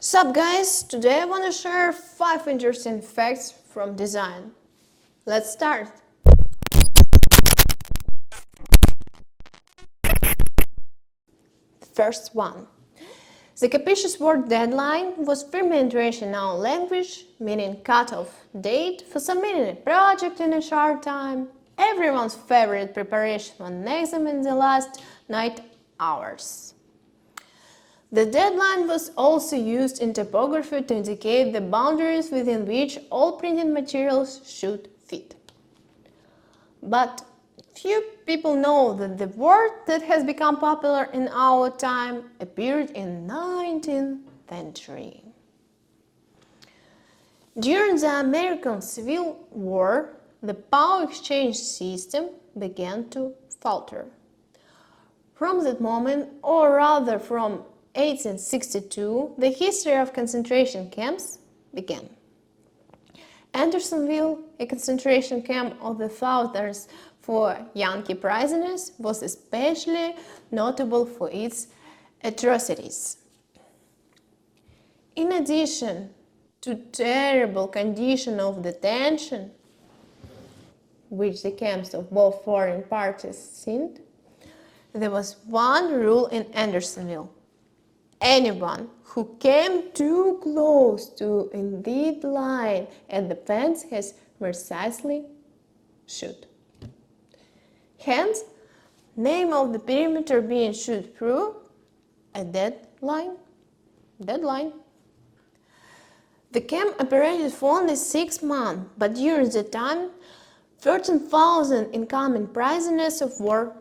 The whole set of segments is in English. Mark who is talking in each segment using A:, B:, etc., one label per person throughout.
A: Sup guys, today I want to share 5 interesting facts from design. Let's start. First one. The capacious word deadline was fermentation in our language, meaning cut-off date for submitting a project in a short time. Everyone's favorite preparation for an exam in the last night hours. The deadline was also used in typography to indicate the boundaries within which all printing materials should fit. But few people know that the word that has become popular in our time appeared in 19th century. During the American Civil War, the power exchange system began to falter. From that moment, or rather from 1862, the history of concentration camps began. Andersonville, a concentration camp of the Southerners for Yankee prisoners, was especially notable for its atrocities. In addition to terrible condition of detention, which the camps of both foreign parties signed, there was one rule in Andersonville. Anyone who came too close to a dead line at the fence has mercilessly shot. Hence, name of the perimeter being shot through a deadline. The camp operated for only 6 months, but during the time, 13,000 incoming prisoners of war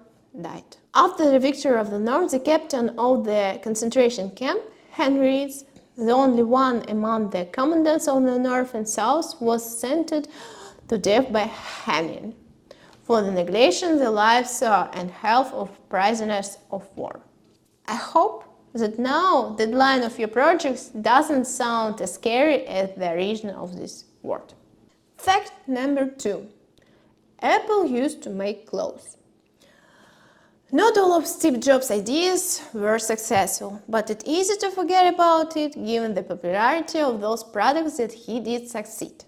A: died. After the victory of the North, the captain of the concentration camp, Henry Reeds, the only one among the commandants of the North and South, was sentenced to death by hanging for the neglection of the lives and health of prisoners of war. I hope that now the deadline of your projects doesn't sound as scary as the origin of this word. Fact number 2. Apple used to make clothes. Not all of Steve Jobs' ideas were successful, but it's easy to forget about it given the popularity of those products that he did succeed.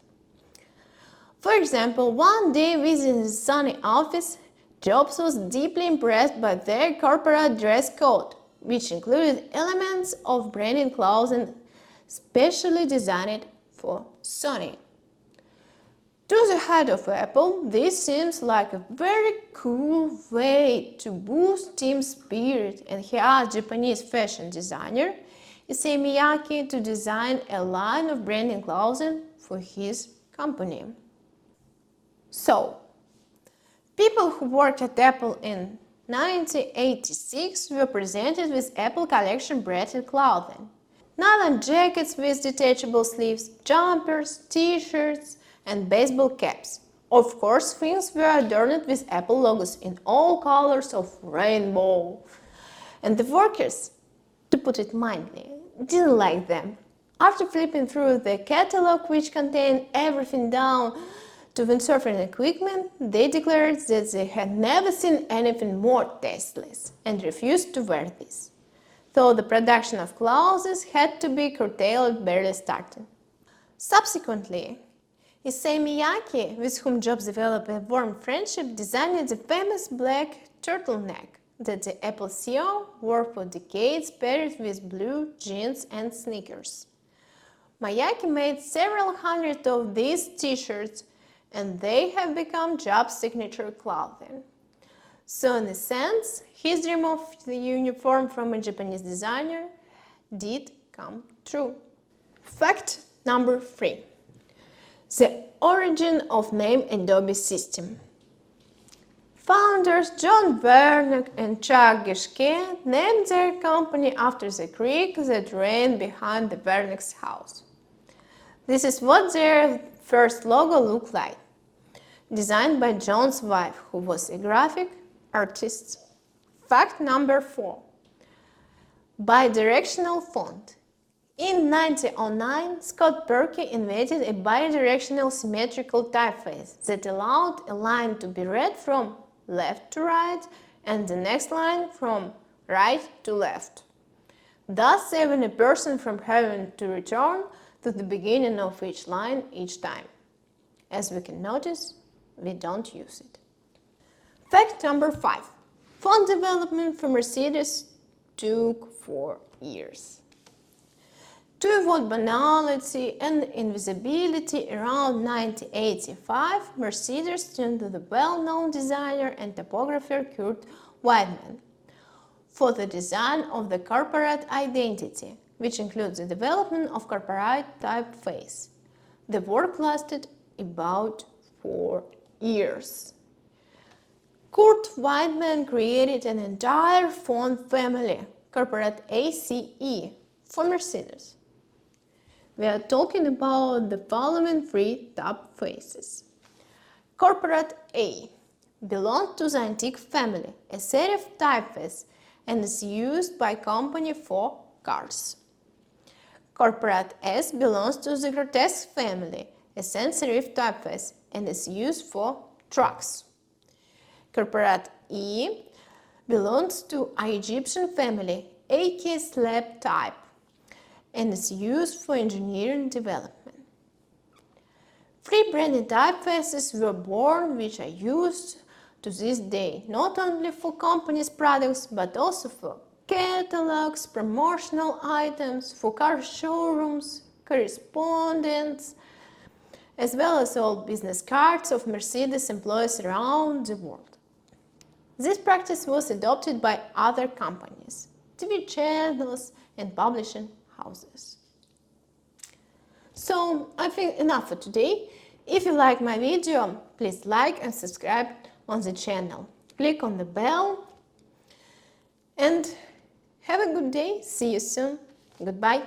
A: For example, one day visiting his Sony office, Jobs was deeply impressed by their corporate dress code, which included elements of branded clothing specially designed for Sony. To the head of Apple, this seems like a very cool way to boost team spirit, and he asked Japanese fashion designer Issey Miyake to design a line of branding clothing for his company. So, people who worked at Apple in 1986 were presented with Apple Collection branded clothing. Nylon jackets with detachable sleeves, jumpers, t-shirts, and baseball caps. Of course, things were adorned with Apple logos in all colors of rainbow. And the workers, to put it mildly, didn't like them. After flipping through the catalog, which contained everything down to windsurfing equipment, they declared that they had never seen anything more tasteless and refused to wear this. So the production of clothes had to be curtailed barely starting. Subsequently, Issey Miyake, with whom Jobs developed a warm friendship, designed the famous black turtleneck that the Apple CEO wore for decades, paired with blue jeans and sneakers. Miyake made several hundred of these t-shirts, and they have become Jobs' signature clothing. So in a sense, his dream of the uniform from a Japanese designer did come true. Fact number 3. The origin of name Adobe System. Founders John Wernick and Chuck Geschke named their company after the creek that ran behind the Wernick's house. This is what their first logo looked like, designed by John's wife, who was a graphic artist. Fact number 4. Bidirectional font. In 1909, Scott Perky invented a bidirectional symmetrical typeface that allowed a line to be read from left to right and the next line from right to left. thus saving a person from having to return to the beginning of each line each time. As we can notice, we don't use it. Fact number 5. Font development for Mercedes took 4 years. To avoid banality and invisibility, around 1985, Mercedes turned to the well-known designer and typographer Kurt Weidmann for the design of the corporate identity, which includes the development of corporate typeface. The work lasted about 4 years. Kurt Weidmann created an entire font family, Corporate ACE, for Mercedes. We are talking about the following 3 typefaces. Corporate A belongs to the Antique family, a serif typeface, and is used by company for cars. Corporate S belongs to the Grotesque family, a sans serif typeface, and is used for trucks. Corporate E belongs to Egyptian family, AK slab type, and is used for engineering development. 3 branded typefaces were born which are used to this day, not only for companies' products, but also for catalogs, promotional items, for car showrooms, correspondence, as well as all business cards of Mercedes employees around the world. This practice was adopted by other companies, TV channels, and publishing houses. So, I think enough for today. If you like my video, please like and subscribe on the channel. Click on the bell and have a good day. See you soon. Goodbye.